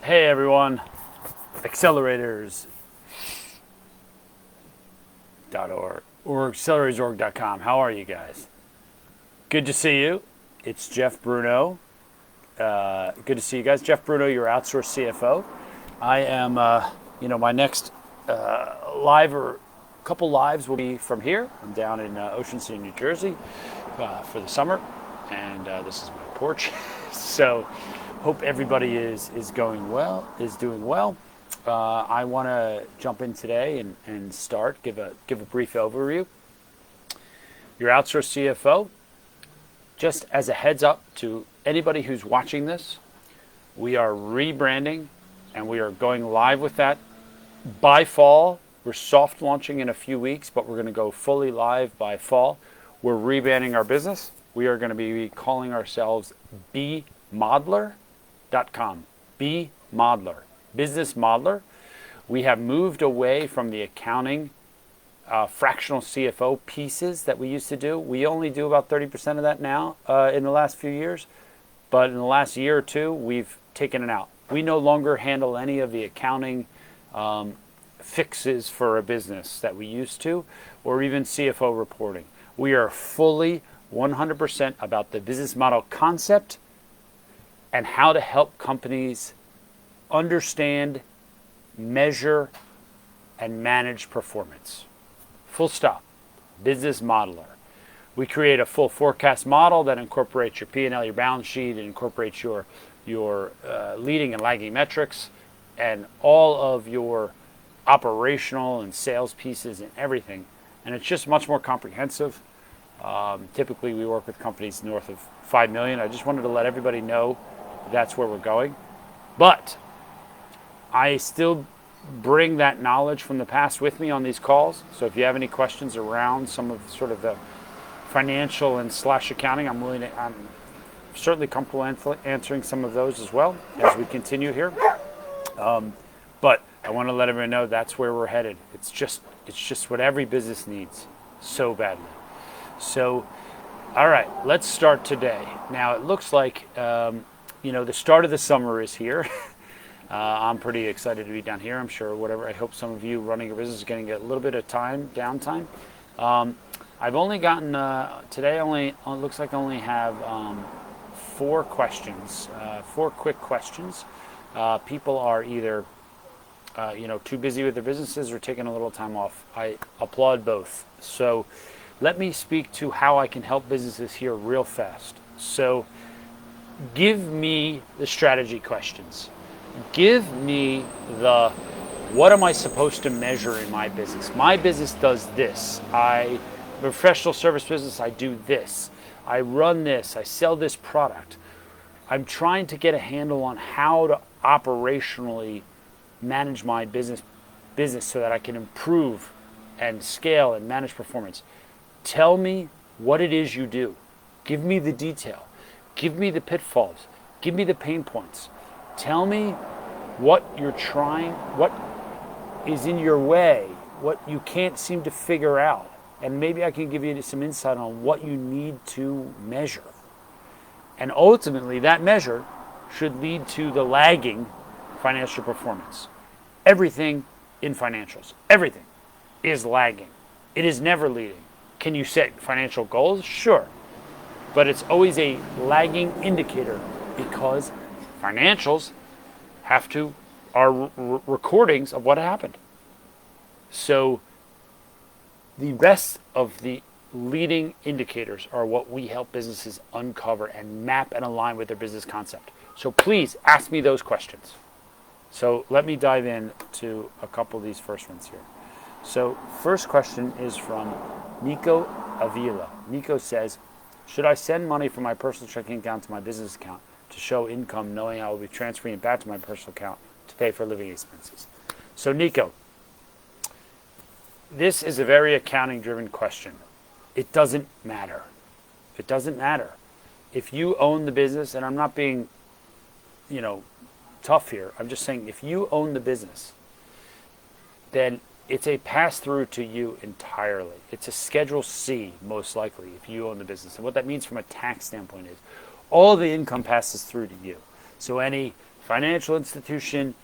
Hey everyone, accelerators.org or acceleratoorg.com. How are you guys? Good to see you. It's Jeff Bruno. Good to see you guys. Jeff Bruno, your outsourced CFO. I am, my next live or couple lives will be from here. I'm down in Ocean City, New Jersey for the summer, and this is my porch. So hope everybody is doing well. I want to jump in today and start, give a brief overview. Your outsourced CFO, just as a heads up to anybody who's watching this, we are rebranding and we are going live with that by fall. We're soft launching in a few weeks, but we're going to go fully live by fall. We're rebranding our business. We are going to be calling ourselves bmodeler.com. bmodeler, business modeler. We have moved away from the accounting fractional CFO pieces that we used to do. We only do about 30% of that now in the last few years, but in the last year or two, we've taken it out. We no longer handle any of the accounting fixes for a business that we used to, or even CFO reporting. We are fully 100% about the business model concept and how to help companies understand, measure, and manage performance. Full stop. Business modeler. We create a full forecast model that incorporates your P&L, your balance sheet, and incorporates your leading and lagging metrics and all of your operational and sales pieces and everything. And it's just much more comprehensive. Typically, we work with companies north of 5 million. I just wanted to let everybody know that's where we're going. But I still bring that knowledge from the past with me on these calls. So if you have any questions around some of sort of the financial and / accounting, I'm certainly comfortable answering some of those as well as we continue here. But I want to let everyone know that's where we're headed. It's just what every business needs so badly. So, all right, let's start today. Now it looks like the start of the summer is here. I'm pretty excited to be down here. I'm sure I hope some of you running your business is getting a little bit of downtime. I've only gotten, today looks like I only have 4 questions, 4 quick questions. People are either, too busy with their businesses or taking a little time off. I applaud both. So let me speak to how I can help businesses here real fast. So give me the strategy questions. Give me the, what am I supposed to measure in my business? My business does this. I'm a professional service business. I do this. I run this. I sell this product. I'm trying to get a handle on how to operationally manage my business so that I can improve and scale and manage performance. Tell me what it is you do. Give me the detail. Give me the pitfalls. Give me the pain points. Tell me what you're trying, what is in your way, what you can't seem to figure out. And maybe I can give you some insight on what you need to measure. And ultimately, that measure should lead to the lagging financial performance. Everything in financials, everything is lagging. It is never leading. Can you set financial goals? Sure. But it's always a lagging indicator because financials are recordings of what happened. So the rest of the leading indicators are what we help businesses uncover and map and align with their business concept. So please ask me those questions. So let me dive in to a couple of these first ones here. So first question is from Nico Avila. Nico says, should I send money from my personal checking account to my business account to show income, knowing I will be transferring it back to my personal account to pay for living expenses? So Nico, this is a very accounting-driven question. It doesn't matter. It doesn't matter. If you own the business, and I'm not being, tough here. I'm just saying if you own the business, then it's a pass-through to you entirely. It's a Schedule C, most likely, if you own the business. And what that means from a tax standpoint is all the income passes through to you. So any financial institution,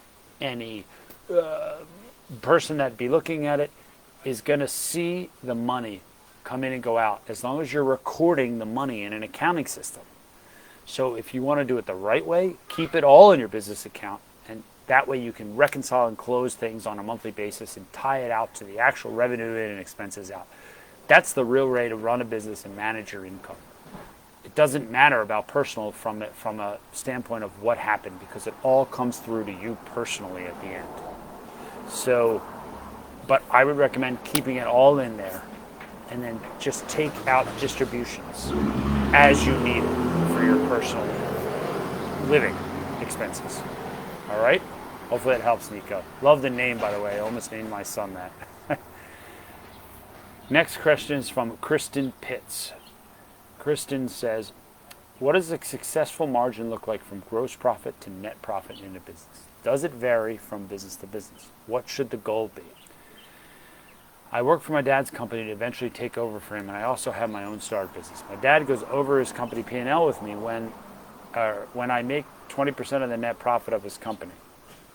any person that be looking at it is going to see the money come in and go out as long as you're recording the money in an accounting system. So if you want to do it the right way, keep it all in your business account, and that way you can reconcile and close things on a monthly basis and tie it out to the actual revenue in and expenses out. That's the real way to run a business and manage your income. It doesn't matter about personal from a standpoint of what happened, because it all comes through to you personally at the end. So, but I would recommend keeping it all in there and then just take out distributions as you need it for your personal living expenses. All right? Hopefully that helps, Nico. Love the name, by the way. I almost named my son that. Next question is from Kristen Pitts. Kristen says, what does a successful margin look like from gross profit to net profit in a business? Does it vary from business to business? What should the goal be? I work for my dad's company to eventually take over for him, and I also have my own startup business. My dad goes over his company P&L with me when I make 20% of the net profit of his company.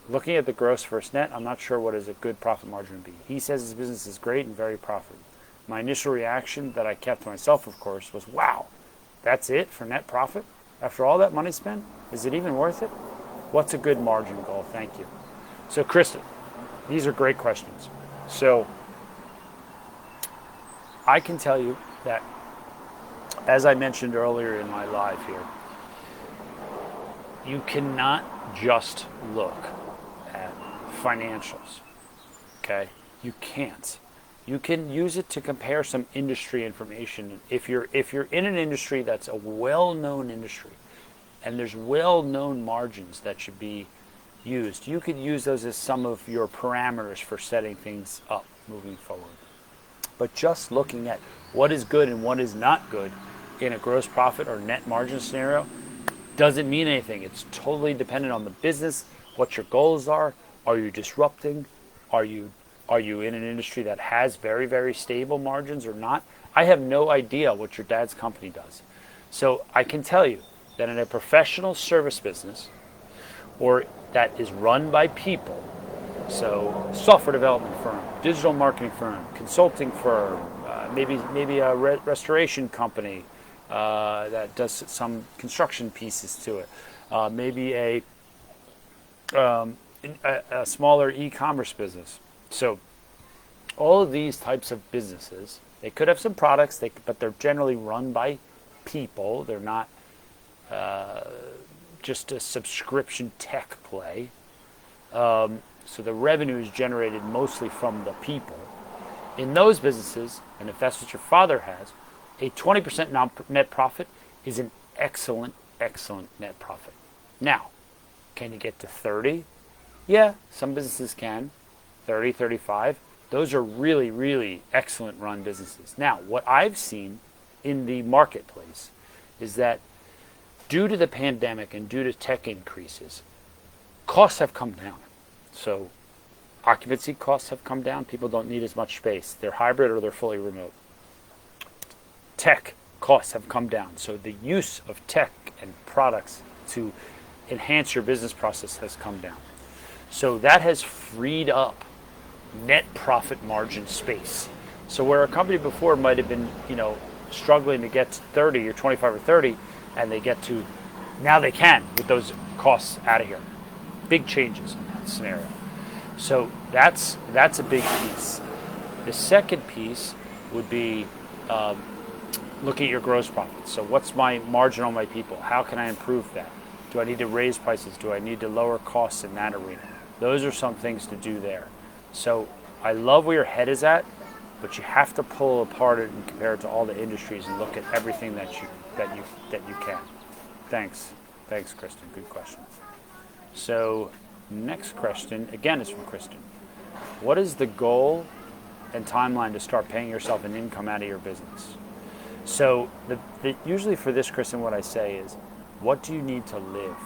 Looking at the gross versus net, I'm not sure what is a good profit margin would be. He says his business is great and very profitable. My initial reaction that I kept to myself, of course, was, wow, that's it for net profit? After all that money spent? Is it even worth it? What's a good margin goal? Thank you. So, Kristen, these are great questions. So, I can tell you that, as I mentioned earlier in my live here, you cannot just look at financials, okay? You can't. You can use it to compare some industry information. If you're in an industry that's a well-known industry and there's well-known margins that should be used, you could use those as some of your parameters for setting things up moving forward. But just looking at what is good and what is not good in a gross profit or net margin scenario doesn't mean anything. It's totally dependent on the business, what your goals are. Are you disrupting? Are you in an industry that has very, very stable margins or not? I have no idea what your dad's company does. So I can tell you that in a professional service business, or that is run by people, so software development firm, digital marketing firm, consulting firm, maybe a restoration company that does some construction pieces to it, maybe a smaller e-commerce business. So all of these types of businesses, they could have some products, but they're generally run by people. They're not just a subscription tech play. So the revenue is generated mostly from the people. In those businesses, and if that's what your father has, a 20% net profit is an excellent, excellent net profit. Now, can you get to 30? Yeah, some businesses can. 30, 35. Those are really, really excellent run businesses. Now, what I've seen in the marketplace is that due to the pandemic and due to tech increases, costs have come down. So occupancy costs have come down. People don't need as much space. They're hybrid or they're fully remote. Tech costs have come down. So the use of tech and products to enhance your business process has come down. So that has freed up net profit margin space. So where a company before might have been, struggling to get to 30 or 25 or 30, and they get to, now they can with those costs out of here. Big changes in that scenario. So that's a big piece. The second piece would be looking at your gross profit. So what's my margin on my people? How can I improve that? Do I need to raise prices? Do I need to lower costs in that arena? Those are some things to do there. So I love where your head is at, but you have to pull apart it and compare it to all the industries and look at everything that you can. Thanks, Kristen. Good question. So next question again is from Kristen. What is the goal and timeline to start paying yourself an income out of your business? So usually for this, Kristen, what I say is, what do you need to live?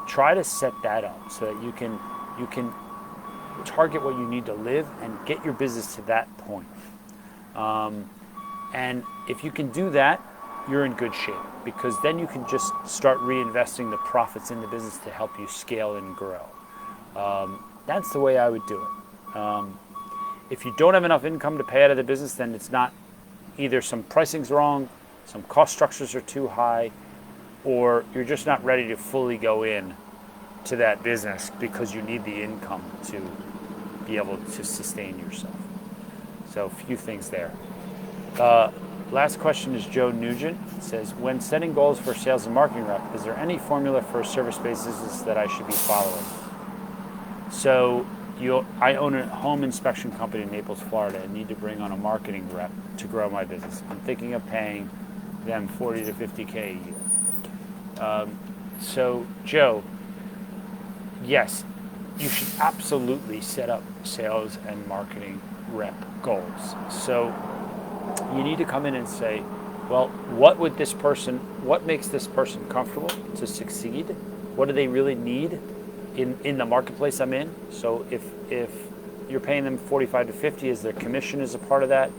Try to set that up so that you can target what you need to live and get your business to that point. And if you can do that, you're in good shape, because then you can just start reinvesting the profits in the business to help you scale and grow. That's the way I would do it. If you don't have enough income to pay out of the business, then it's not either some pricing's wrong, some cost structures are too high, or you're just not ready to fully go in to that business because you need the income to be able to sustain yourself. So a few things there. Last question is Joe Nugent. It says, when setting goals for sales and marketing rep, is there any formula for a service-based business that I should be following? So I own a home inspection company in Naples, Florida, and need to bring on a marketing rep to grow my business. I'm thinking of paying them $40 to $50K a year. So Joe, yes, you should absolutely set up sales and marketing rep goals. So you need to come in and say, well, what makes this person comfortable to succeed? What do they really need in the marketplace I'm in? So if you're paying them 45 to 50, is their commission is a part of that?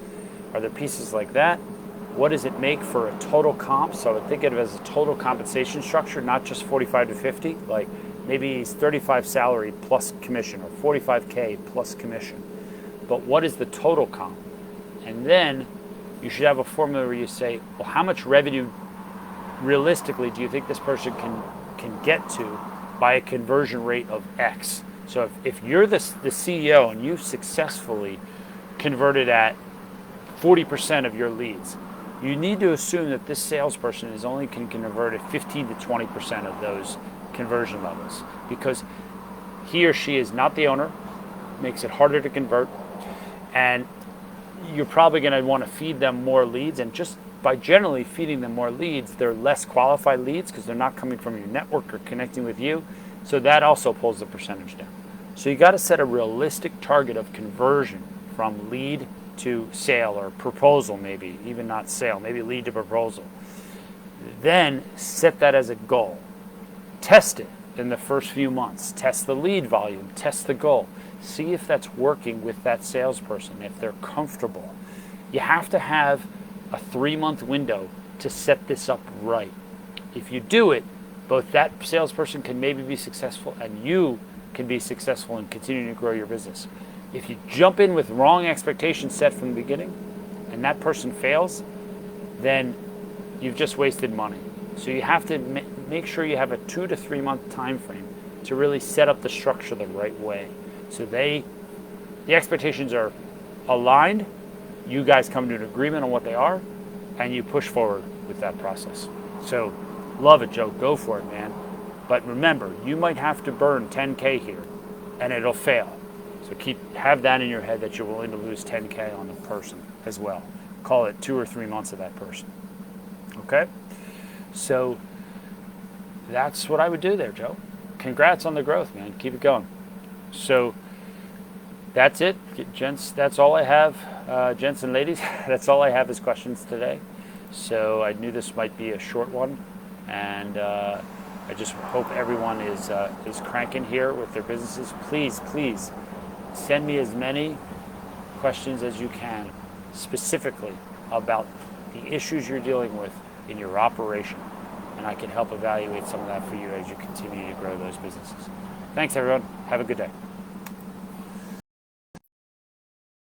Are there pieces like that? What does it make for a total comp? So I would think of it as a total compensation structure, not just 45 to 50. Like maybe he's 35 salary plus commission, or 45K plus commission. But what is the total comp? And then you should have a formula where you say, well, how much revenue realistically do you think this person can get to by a conversion rate of X? So if you're the CEO and you've successfully converted at 40% of your leads, you need to assume that this salesperson can convert at 15 to 20% of those conversion levels, because he or she is not the owner, makes it harder to convert, and you're probably going to want to feed them more leads, and just by generally feeding them more leads, they're less qualified leads because they're not coming from your network or connecting with you. So that also pulls the percentage down. So you got to set a realistic target of conversion from lead to sale or proposal, maybe even not sale, maybe lead to proposal. Then set that as a goal. Test it in the first few months. Test the lead volume, test the goal. See if that's working with that salesperson, if they're comfortable. You have to have a 3-month window to set this up right. If you do it, both that salesperson can maybe be successful and you can be successful in continuing to grow your business. If you jump in with wrong expectations set from the beginning and that person fails, then you've just wasted money. So you have to make sure you have a 2 to 3 month time frame to really set up the structure the right way. So the expectations are aligned, you guys come to an agreement on what they are, and you push forward with that process. So love it, Joe. Go for it, man. But remember, you might have to burn 10K here, and it'll fail. So have that in your head that you're willing to lose 10K on the person as well. Call it 2 or 3 months of that person. Okay? So that's what I would do there, Joe. Congrats on the growth, man. Keep it going. So that's it, gents. That's all I have, gents and ladies. That's all I have as questions today. So I knew this might be a short one, and I just hope everyone is cranking here with their businesses. Please send me as many questions as you can, specifically about the issues you're dealing with in your operation, and I can help evaluate some of that for you as you continue to grow those businesses. Thanks, everyone. Have a good day.